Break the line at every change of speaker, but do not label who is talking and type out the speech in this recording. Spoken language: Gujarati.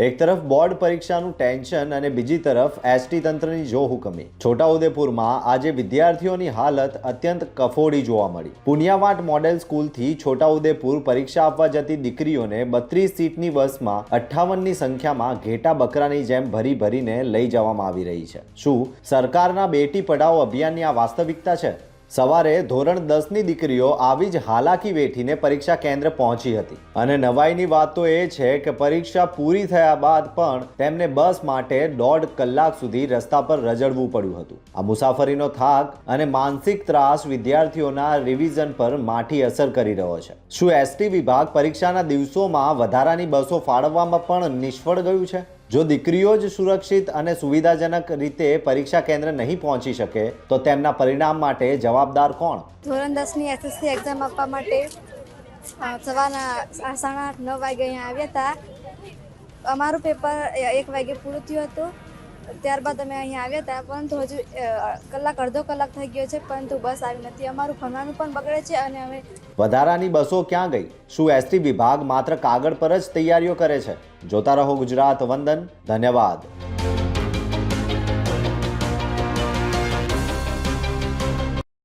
એક તરફ બોર્ડ પરીક્ષાનું ટેન્શન અને બીજી તરફ એસટી તંત્રની જોહુકમી। છોટાઉદેપુરમાં આજે વિદ્યાર્થીઓની હાલત અત્યંત કફોડી જોવા મળી। પુનિયાવાટ મોડેલ સ્કૂલથી છોટાઉદેપુર પરીક્ષા આપવા જતી દીકરીઓને 32 સીટની બસમાં 58ની સંખ્યામાં ઘેટા બકરાની જેમ ભરી ભરીને લઈ જવામાં આવી રહી છે। શું સરકારના બેટી પઢાઓ અભિયાનની આ વાસ્તવિકતા છે? સવારે ધોરણ 10ની દીકરીઓ આવી જ હાલાકી વેઠીને પરીક્ષા કેન્દ્ર પહોંચી હતી અને નવાઈની વાત તો એ છે કે પરીક્ષા પૂરી થયા બાદ પણ તેમને બસ માટે 1.5 કલાક સુધી રસ્તા પર રઝળવું પડ્યું હતું। આ મુસાફરીનો થાક અને માનસિક ત્રાસ વિદ્યાર્થીઓના રિવિઝન પર માઠી અસર કરી રહ્યો છે। શું એસટી વિભાગ પરીક્ષાના દિવસોમાં વધારાની બસો ફાળવવામાં પણ નિષ્ફળ ગયું છે? જો દીકરીઓ જ સુરક્ષિત અને સુવિધાજનક રીતે પરીક્ષા કેન્દ્ર નહીં પહોંચી શકે તો તેમના પરિણામ માટે જવાબદાર કોણ?
ધોરણ 10ની એસએસસી એક્ઝામ આપવા માટે સવારના 8:30-9 વાગે અહીંયા આવ્યા હતા। અમારું પેપર 1 વાગે પૂરું થયું હતું। ત્યારબાદ અમે અહીંયા આવ્યા હતા, પરંતુ હજુ અડધો કલાક થઈ ગયો છે, પરંતુ બસ આવી નથી। અમારું ભણવાનું પણ બગડે છે અને અમે
વધારાની બસો ક્યાં ગઈ? શું એસટી વિભાગ માત્ર કાગળ પર જ તૈયારીઓ કરે છે? જોતા રહો ગુજરાત વંદન। ધન્યવાદ।